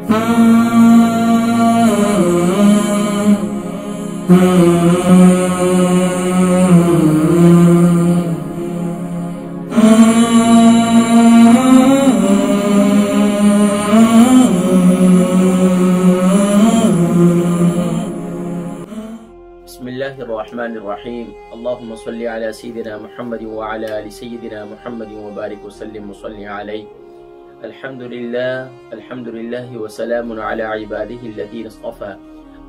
बिस्मिल्लाहिर्रहमानिर्रहीम। अल्लाहुम्मा सल्लि अला सय्यिदिना मुहम्मद व अला आलि सय्यिदिना मुहम्मद व बारिक व सल्लिम व सल्लि अलैहि। अल्हम्दुलिल्लाह व सलामुन अला इबादिहि अल्लज़ीना इस्तफ़ा।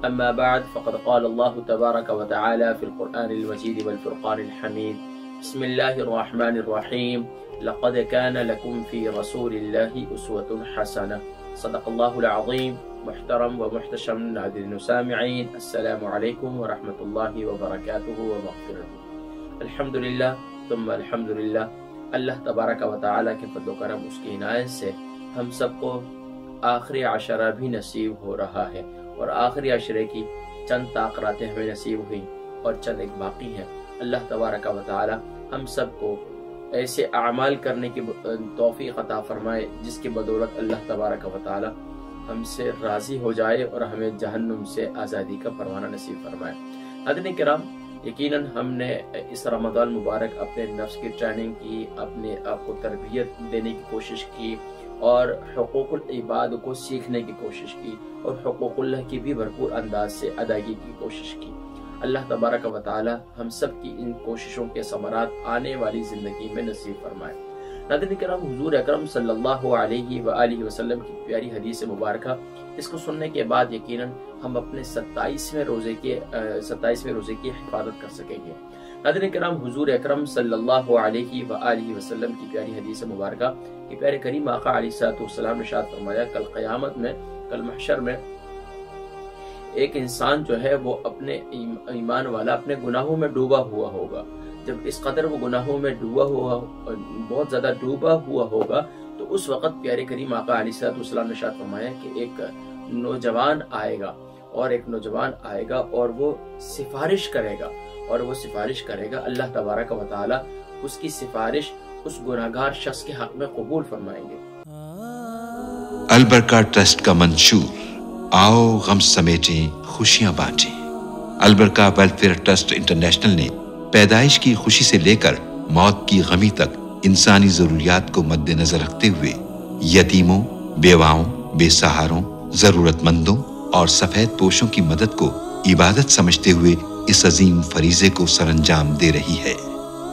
अम्मा बअद फ़क़द क़ाल अल्लाहु तबारक व तआला फ़िल क़ुरआनिल मजीद वल फ़ुरक़ानिल हमीद। बिस्मिल्लाहिर्रहमानिर्रहीम। लक़द कान लकुम फ़ी रसूलिल्लाहि उस्वतुन हसनह। सदक़ल्लाहुल अज़ीम। मुहतरम व मुहतशम नाज़रीन व सामिईन, अस्सलामु अलैकुम व रहमतुल्लाहि व बरकातुहू व मग़फ़िरतुहू। अल्हम्दुलिल्लाह तुम्मा अल्हम्दुलिल्लाह। अल्लाह तबारक व तआला के फज़्ल व करम, उसकी इनायत से हम सबको आखिरी अशरा भी नसीब हो रहा है और आखिरी अशरे की चंद ताक़रातें हमें नसीब हुई और चंद एक बाकी हैं। अल्लाह तबारक व तआला हम सबको ऐसे अमाल करने की तौफ़ीक़ अता फरमाए जिसकी बदौलत अल्लाह तबारक व तआला हमसे राज़ी हो जाए और हमें जहन्नुम से आज़ादी का परवाना नसीब फरमाए। नाज़रीन किराम, यकीनन हमने इस रमज़ान मुबारक अपने नफ्स की ट्रेनिंग की, अपने आप को तरबियत देने की कोशिश की और हुकूकुल इबाद को सीखने की कोशिश की और हुकूकुल्लाह की भी भरपूर अंदाज से अदायगी की कोशिश की। अल्लाह तबारक व तआला हम सब की इन कोशिशों के समरात आने वाली ज़िंदगी में नसीब फरमाए। नाज़रीन किराम, हुज़ूर अकरम सल्लल्लाहु अलैहि व आलिहि वसल्लम की प्यारी हदीस मुबारका, इसको सुनने के बाद यकीनन हम अपने 27वें रोज़े की हिफाजत कर सकेंगे। नाज़रीन किराम, हुज़ूर अकरम सल्लल्लाहु अलैहि व आलिहि वसल्लम की प्यारी हदीस मुबारका कि प्यारे करीम आका अलैहिस्सलाम ने इरशाद फरमाया, कल क़यामत में, कल महशर में एक इंसान जो है वो अपने ईमान वाला अपने गुनाहों में डूबा हुआ होगा। जब इस कदर वो गुनाहों में डूबा हुआ, बहुत ज्यादा डूबा हुआ होगा, तो उस वक़्त प्यारे करीम आका अलैहिस्सलाम ने इरशाद फरमाया कि एक नौजवान आएगा और वो सिफारिश करेगा अल्लाह तबारक व तआला उसकी सिफारिश उस गुनाहगार शख्स के हक में कबूल फरमाएंगे। अल बरका ट्रस्ट का मंशूर, आओ गम समेटें खुशियां बांटें। अल बरका वेलफेयर ट्रस्ट इंटरनेशनल ने पैदाइश की खुशी से लेकर मौत की गमी तक इंसानी जरूरियात को मद्देनजर रखते हुए यतीमों, बेवाओं, बेसहारों, जरूरतमंदों और सफेद पोशों की मदद को इबादत समझते हुए इस अजीम फरीजे को सरअंजाम दे रही है।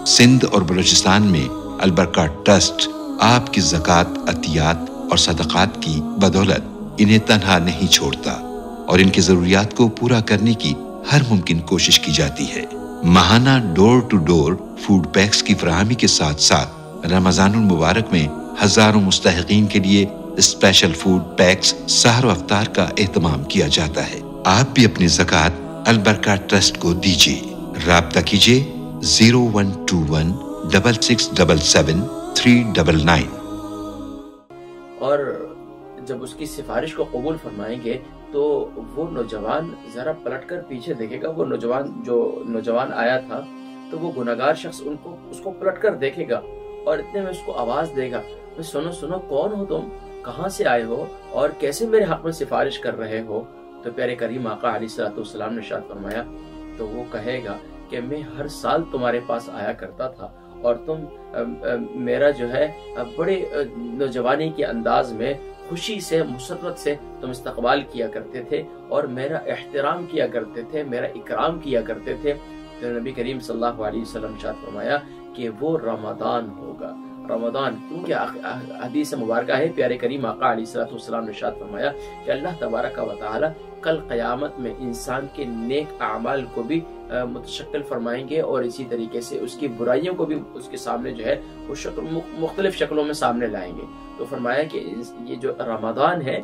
सिंध और बलूचिस्तान में अल बरका ट्रस्ट आपकी ज़कात, अतियात और सदक़ात की बदौलत इन्हें तन्हा नहीं छोड़ता और इनकी जरूरियात को पूरा करने की हर मुमकिन कोशिश की जाती है। माहाना door to door food packs की फराहमी के साथ साथ रमजानुल मुबारक में हजारों मुस्तहिकीन के लिए स्पेशल फूड पैक्स सहर व अफ्तार का एहतमाम किया जाता है। आप भी अपनी ज़कात अल बरका ट्रस्ट को दीजिए। राब्ता कीजिए 01216677 और जब उसकी सिफारिश को कबूल फरमाएंगे तो वो नौजवान जरा पलटकर पीछे देखेगा। वो नौजवान आया था तो वो गुनाहगार शख्स उसको पलटकर देखेगा और इतने में उसको आवाज देगा, सुनो सुनो, कौन हो तुम, कहाँ से आए हो और कैसे मेरे हक में सिफारिश कर रहे हो? तो प्यारे करीम आका अलैहिस्सलाम ने इरशाद फरमाया, तो वो कहेगा कि मैं हर साल तुम्हारे पास आया करता था और तुम मेरा जो है बड़े नौजवानी के अंदाज में खुशी से, मुसर्रत से तुम इस्तकबाल किया करते थे और मेरा एहतराम किया करते थे, मेरा इकराम किया करते थे। तो नबी करीम सल्लल्लाहु अलैहि वसल्लम ने इरशाद फरमाया कि वो रमदान होगा। रमदान क्योंकि हदीस मुबारक है, प्यारे करीम आका अलैहिस्सलाम ने इरशाद फरमाया कि अल्लाह तबारक व तआला कल क़यामत में इंसान के नेक अमाल को भी मुतशक्किल फरमाएंगे और इसी तरीके से उसकी बुराइयों को भी उसके सामने जो है वो मुख्तलिफ शक्लों में सामने लाएंगे। तो फरमाया कि ये जो रमदान है,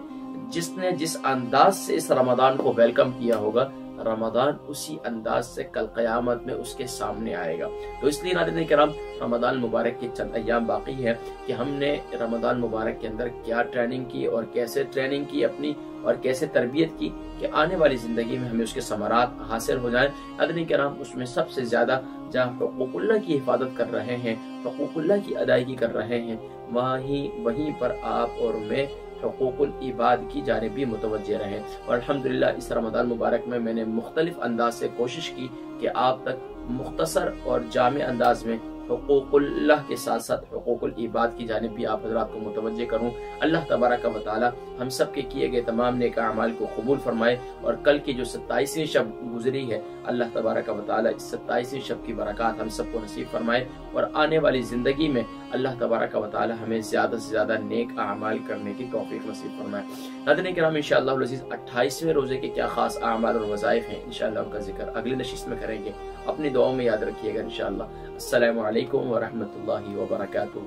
जिसने जिस अंदाज से इस रमदान को वेलकम किया होगा, रमदान उसी अंदाज से कल क़यामत में उसके सामने आएगा। तो इसलिए नाज़रीन किराम, रमदान मुबारक के चंद अय्याम बाकी है कि हमने रमदान मुबारक के अंदर क्या ट्रेनिंग की और कैसे ट्रेनिंग की अपनी और कैसे तरबियत की कि आने वाली ज़िंदगी में हमें उसके समरात हासिल हो जाएं। नाज़रीन किराम, उसमें सबसे ज़्यादा जहाँ हुकूकुल्लाह की हिफाजत कर रहे हैं, हुकूकुल्लाह की अदायगी कर रहे हैं, वहीं पर आप और मैं حقوق العباد کی جانب بھی متوجہ رہیں۔ اور الحمدللہ اس رمضان مبارک میں نے مختلف انداز سے کوشش کی کہ آپ تک مختصر اور جامع انداز میں حقوق اللہ کے ساتھ ساتھ حقوق العباد کی جانب بھی آپ حضرات کو متوجہ کروں۔ اللہ تبارک و تعالی ہم سب کے کیے گئے تمام نیک اعمال کو قبول فرمائے، اور کل کی جو 27ویں شب گزری ہے اللہ تبارک و تعالی اس 27ویں شب کی برکات ہم سب کو نصیب فرمائے، اور آنے والی زندگی میں اللہ تبارک و تعالی ہمیں زیادہ سے زیادہ نیک اعمال کرنے کی توفیق نصیب فرمائے۔ ناظرین کرام انشاءاللہ العزیز 28ویں روزے کے کیا خاص اعمال اور وظائف ہیں انشاءاللہ ان کا ذکر اگلی نشست میں کریں گے، اپنی دعاؤں میں یاد رکھیے گا انشاءاللہ۔ السلام علیکم ورحمۃ اللہ وبرکاتہ۔